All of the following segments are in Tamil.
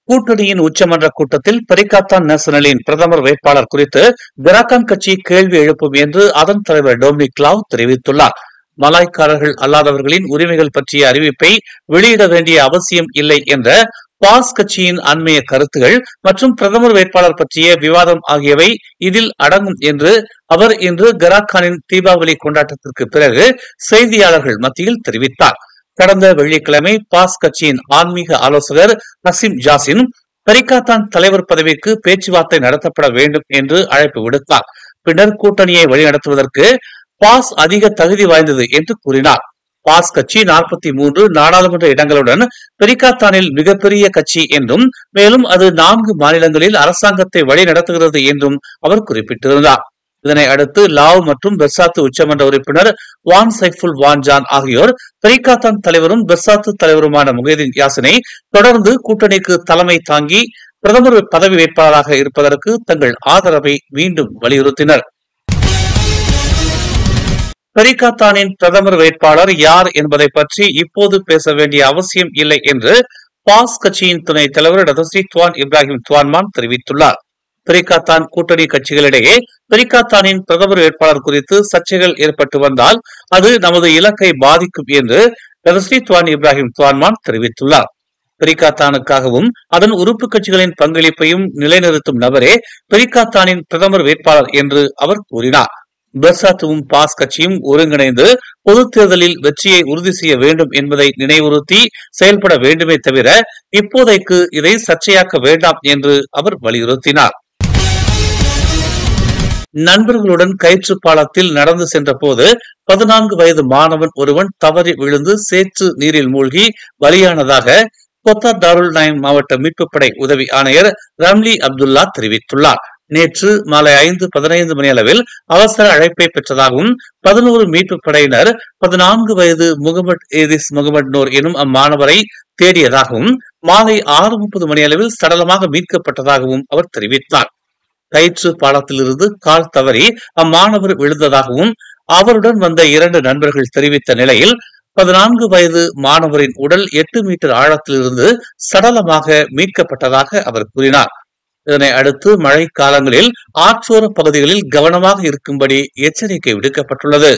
கூட்டணியின் உச்சமன்ற கூட்டத்தில் பெரிகாத்தான் நேஷனலின் பிரதமர் வேட்பாளர் குறித்து கராகான் கட்சி கேள்வி எழுப்பும் என்று அதன் தலைவர் டொமினிக் லாவ் தெரிவித்துள்ளார். மலாய்க்காரர்கள் அல்லாதவர்களின் உரிமைகள் பற்றிய அறிவிப்பை வெளியிட வேண்டிய அவசியம் இல்லை என்ற பாஸ் கட்சியின் அண்மைய கருத்துகள் மற்றும் பிரதமர் வேட்பாளர் பற்றிய விவாதம் ஆகியவை இதில் அடங்கும் என்று அவர் இன்று கராகானின் தீபாவளி கொண்டாட்டத்திற்கு பிறகு செய்தியாளர்கள் மத்தியில் தெரிவித்தார். கடந்த வெள்ளிக்கிழமை பாஸ் கட்சியின் ஆன்மீக ஆலோசகர் நசீம் ஜாசின் பெரிகாத்தான் தலைவர் பதவிக்கு பேச்சுவார்த்தை நடத்தப்பட வேண்டும் என்று அழைப்பு விடுத்தார். பின்னர் கூட்டணியை வழிநடத்துவதற்கு பாஸ் அதிக தகுதி வாய்ந்தது என்று கூறினார். பாஸ் கட்சி 43 நாடாளுமன்ற இடங்களுடன் பெரிகாத்தானில் மிகப்பெரிய கட்சி என்றும் மேலும் அது 4 மாநிலங்களில் அரசாங்கத்தை வழிநடத்துகிறது என்றும் அவர் குறிப்பிட்டிருந்தார். இதனை அடுத்து லாவ் மற்றும் பெர்சாத்து உச்சமன்ற உறுப்பினர் வான் சைஃபுல் வான் ஜான் ஆகியோர் பெரிகாத்தான் தலைவரும் பெர்சாத்து தலைவருமான முகைதீன் யாசினை தொடர்ந்து கூட்டணிக்கு தலைமை தாங்கி பிரதமர் பதவி வேட்பாளராக இருப்பதற்கு தங்கள் ஆதரவை மீண்டும் வலியுறுத்தினர். பெரிகாத்தானின் பிரதமர் வேட்பாளர் யார் என்பதை பற்றி இப்போது பேச வேண்டிய அவசியம் இல்லை என்று பாஸ் கட்சியின் துணைத் தலைவர் டதஸ்ரீ துவான் இப்ராஹிம் துவான்மான் தெரிவித்துள்ளார். பெரிகாத்தான் கூட்டணி கட்சிகளிடையே பெரிகாத்தானின் பிரதமர் வேட்பாளர் குறித்து சர்ச்சைகள் ஏற்பட்டு வந்தால் அது நமது இலக்கை பாதிக்கும் என்று டதஸ்ரீ துவான் இப்ராஹிம் துவான்மான் தெரிவித்துள்ளார். பெரிகாத்தானுக்காகவும் அதன் உறுப்பு கட்சிகளின் பங்களிப்பையும் நிலைநிறுத்தும் நபரே பெரிகாத்தானின் பிரதமர் வேட்பாளர் என்று அவர் கூறினார். பெர்சாத்துவும் பாஸ் கட்சியும் ஒருங்கிணைந்து பொதுத் தேர்தலில் வெற்றியை உறுதி செய்ய வேண்டும் என்பதை நினைவுறுத்தி செயல்பட வேண்டுமே தவிர இப்போதைக்கு இதை சர்ச்சையாக்க வேண்டாம் என்று அவர் வலியுறுத்தினார். நண்பர்களுடன் கயிற்று பாலத்தில் நடந்து சென்ற போது 14 வயது மாணவன் ஒருவன் தவறி விழுந்து சேற்று நீரில் மூழ்கி பலியானதாக கொத்தா தாருல் நயம் மாவட்ட மீட்புப் படை உதவி ஆணையர் ரம்லி அப்துல்லா தெரிவித்துள்ளார். நேற்று மாலை 5:15 மணி அளவில் அவசர அழைப்பை பெற்றதாகவும் 11 மீட்புப் படையினர் 14 வயது முகமது ஏதிஸ் முகமது நூர் எனும் அம்மாணவரை தேடியதாகவும் மாலை 6:30 மணி அளவில் சடலமாக மீட்கப்பட்டதாகவும் அவர் தெரிவித்தார். கயிற்று பாலத்திலிருந்து கால் தவறி அம்மாணவர் விழுந்ததாகவும் அவருடன் வந்த 2 நண்பர்கள் தெரிவித்த நிலையில் 14 வயது மாணவரின் உடல் 8 மீட்டர் ஆழத்திலிருந்து சடலமாக மீட்கப்பட்டதாக அவர் கூறினார். இதனை அடுத்து மழை காலங்களில் ஆற்றோர பகுதிகளில் கவனமாக இருக்கும்படி எச்சரிக்கை விடுக்கப்பட்டுள்ளது.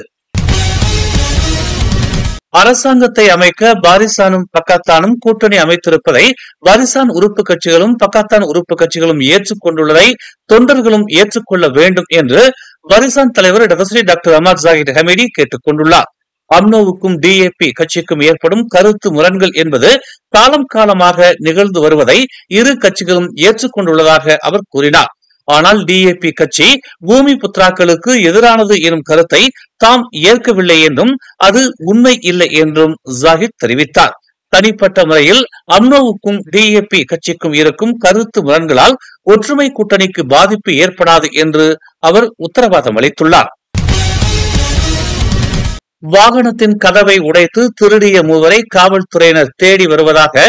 அரசாங்கத்தை அமைக்க பாரிசானும் பக்காத்தானும் கூட்டணி அமைத்திருப்பதை பாரிசான் உறுப்பு கட்சிகளும் பக்காத்தான் உறுப்பு கட்சிகளும் ஏற்றுக்கொண்டுள்ளதை தொண்டர்களும் ஏற்றுக்கொள்ள வேண்டும் என்று பாரிசான் தலைவர் டதஸ்ரீ டாக்டர் அமர் ஜாகிர் ஹமீடி கேட்டுக் கொண்டுள்ளார். அம்னோவுக்கும் டிஏபி கட்சிக்கும் ஏற்படும் கருத்து முரண்கள் என்பது காலம் காலமாக நிகழ்ந்து வருவதை இரு கட்சிகளும் ஏற்றுக்கொண்டுள்ளதாக அவர் கூறினார். ஆனால் டிஏபி கட்சி பூமி புத்ராக்களுக்கு எதிரானது எனும் கருத்தை தாம் ஏற்கவில்லை என்றும் அது உண்மை இல்லை என்றும் ஜாகிர் தெரிவித்தார். தனிப்பட்ட முறையில் அம்னோவுக்கும் டிஏபி கட்சிக்கும் இருக்கும் கருத்து முரண்களால் ஒற்றுமை கூட்டணிக்கு பாதிப்பு ஏற்படாது என்று அவர் உத்தரவாதம் அளித்துள்ளார். வாகனத்தின் கதவை உடைத்து திருடிய மூவரை காவல்துறையினர் தேடி வருவதாக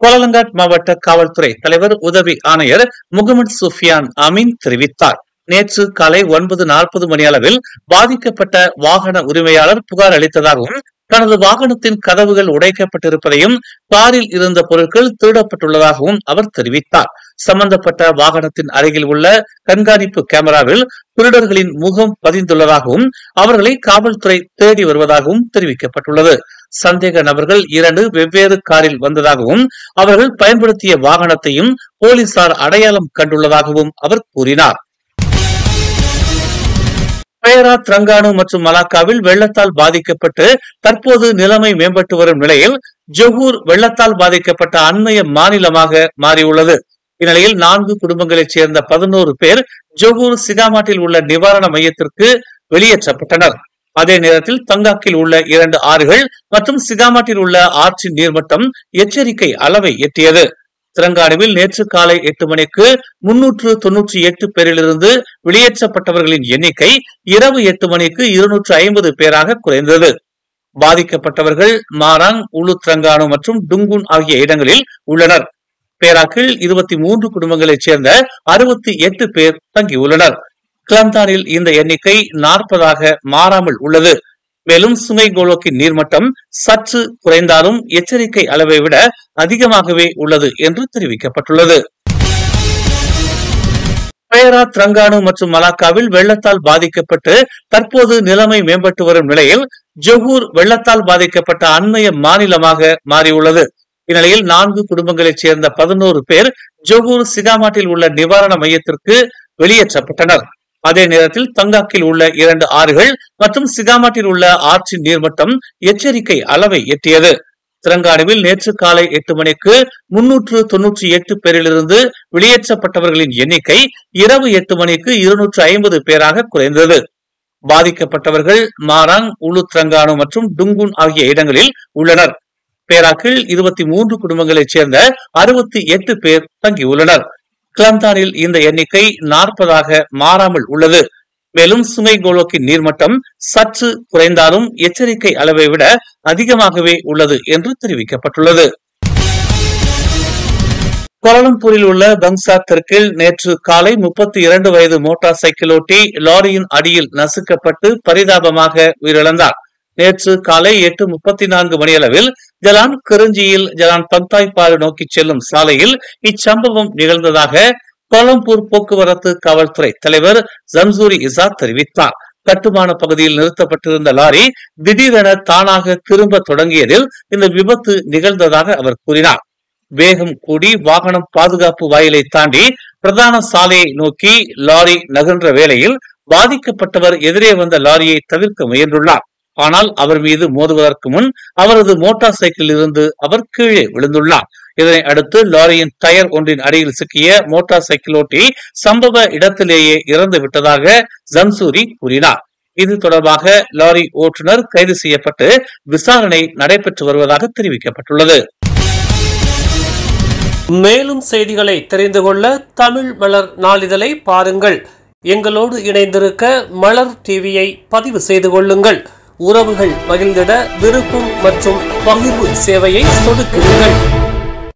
கோலலங்காட் மாவட்ட காவல்துறை தலைவர் உதவி ஆணையர் முகமது சுஃபியான் அமீன் தெரிவித்தார். நேற்று காலை 9:40 மணி அளவில் பாதிக்கப்பட்ட வாகன உரிமையாளர் புகார் அளித்ததாகவும் தனது வாகனத்தின் கதவுகள் உடைக்கப்பட்டிருப்பதையும் காரில் இருந்த பொருட்கள் திருடப்பட்டுள்ளதாகவும் அவர் தெரிவித்தார். சம்பந்தப்பட்ட வாகனத்தின் அருகில் உள்ள கண்காணிப்பு கேமராவில் திருடர்களின் முகம் பதிந்துள்ளதாகவும் அவர்களை காவல்துறை தேடி வருவதாகவும் தெரிவிக்கப்பட்டுள்ளது. சந்தேக நபர்கள் 2 வெவ்வேறு காரில் வந்ததாகவும் அவர்கள் பயன்படுத்திய வாகனத்தையும் போலீசார் அடையாளம் கண்டுள்ளதாகவும் அவர் கூறினார். பேரா, திரங்கானு மற்றும் மலாக்காவில் வெள்ளத்தால் பாதிக்கப்பட்டு தற்போது நிலைமை மேம்பட்டு வரும் நிலையில் ஜொகூர் வெள்ளத்தால் பாதிக்கப்பட்ட அண்மைய மாநிலமாக மாறியுள்ளது. இந்நிலையில் 4 குடும்பங்களைச் சேர்ந்த 11 பேர் ஜொகூர் சிகாமாட்டில் உள்ள நிவாரண மையத்திற்கு வெளியேற்றப்பட்டனர். அதே நேரத்தில் தங்காக்கில் உள்ள 2 ஆறுகள் மற்றும் சிகாமாட்டில் உள்ள ஆற்றின் நீர்மட்டம் எச்சரிக்கை அளவை எட்டியது. திரங்கானுவில் நேற்று காலை 8 மணிக்கு 398 பேரிலிருந்து வெளியேற்றப்பட்டவர்களின் எண்ணிக்கை இரவு 8 மணிக்கு 250 பேராக குறைந்தது. பாதிக்கப்பட்டவர்கள் மாராங், உளு திரங்கானு மற்றும் டுங்குன் ஆகிய இடங்களில் உள்ளனர். பேராக்கில் 23 குடும்பங்களைச் சேர்ந்த 68 பேர் தங்கியுள்ளனர். கிளந்தானில் இந்த எண்ணிக்கை 40ஆக மாறாமல் உள்ளது. மேலும் சுமைகோலோக்கின் நீர்மட்டம் சற்று குறைந்தாலும் எச்சரிக்கை அளவை விட அதிகமாகவே உள்ளது என்று தெரிவிக்கப்பட்டுள்ளது. பெயரா, திரங்கானு மற்றும் மலாக்காவில் வெள்ளத்தால் பாதிக்கப்பட்டு தற்போது நிலைமை மேம்பட்டு வரும் நிலையில் ஜொகூர் வெள்ளத்தால் பாதிக்கப்பட்ட அண்மைய மாநிலமாக மாறியுள்ளது. இந்நிலையில் 4 குடும்பங்களைச் சேர்ந்த 11 பேர் ஜொகூர் சிகாமாட்டில் உள்ள நிவாரண மையத்திற்கு வெளியேற்றப்பட்டனர். அதே நேரத்தில் தங்காக்கில் உள்ள 2 ஆறுகள் மற்றும் சிகாமாட்டில் உள்ள ஆற்றின் நீர்மட்டம் எச்சரிக்கை அளவை எட்டியது. திரங்கானுவில் நேற்று காலை 8 மணிக்கு 398 பேரிலிருந்து வெளியேற்றப்பட்டவர்களின் எண்ணிக்கை இரவு 8 மணிக்கு 250 பேராக குறைந்தது. பாதிக்கப்பட்டவர்கள் மாராங், உலு திரங்கானு மற்றும் டுங்குன் ஆகிய இடங்களில் உள்ளனர். பேராக்கில் 23 குடும்பங்களைச் சேர்ந்த 68 பேர் தங்கியுள்ளனர். கிளந்தானில் இந்த எண்ணிக்கை 40ஆக மாறாமல் உள்ளது. மேலும் சுமைகோலோக்கின் நீர்மட்டம் சற்று குறைந்தாலும் எச்சரிக்கை அளவை விட அதிகமாகவே உள்ளது என்று தெரிவிக்கப்பட்டுள்ளது. கோலாலம்பூரில் உள்ள பங்சா தெற்கில் நேற்று காலை 32 வயது மோட்டார் சைக்கிளோட்டி லாரியின் அடியில் நசுக்கப்பட்டு பரிதாபமாக உயிரிழந்தார். நேற்று காலை 8:34 மணியளவில் ஜலான் கருஞ்சியில் ஜலான் பந்தாய்பாடு நோக்கி செல்லும் சாலையில் இச்சம்பவம் நிகழ்ந்ததாக கோலாலம்பூர் போக்குவரத்து காவல்துறை தலைவர் ஜம்சூரி இசாத் தெரிவித்தார். கட்டுமான பகுதியில் நிறுத்தப்பட்டிருந்த லாரி திடீரென தானாக திரும்ப தொடங்கியதில் இந்த விபத்து நிகழ்ந்ததாக அவர் கூறினார். வேகம் கூடி வாகனம் பாதுகாப்பு வாயிலை தாண்டி பிரதான சாலையை நோக்கி லாரி நகர்ந்த வேளையில் பாதிக்கப்பட்டவர் எதிரே வந்த லாரியை தவிர்க்க முயன்றுள்ளார். ஆனால் அவர் மீது மோதுவதற்கு முன் அவரது மோட்டார் சைக்கிளில் இருந்து அவர் கீழே விழுந்துள்ளார். இதனை அடுத்து லாரியின் டயர் ஒன்றின் அடியில் சிக்கிய மோட்டார் சைக்கிளோட்டி சம்பவ இடத்திலேயே இறந்து விட்டதாக ஜம்சூரி கூறினார். இது தொடர்பாக லாரி ஓட்டுநர் கைது செய்யப்பட்டு விசாரணை நடைபெற்று வருவதாக தெரிவிக்கப்பட்டுள்ளது. மேலும் செய்திகளை தெரிந்து கொள்ள தமிழ் மலர் நாளிதழை பாருங்கள். எங்களோடு இணைந்திருக்க மலர் டிவியை பதிவு செய்து கொள்ளுங்கள். உறவுகள் மகிழ்ந்திட விருப்பம் மற்றும் பகிர்வு சேவையை சொடுக்குங்கள்.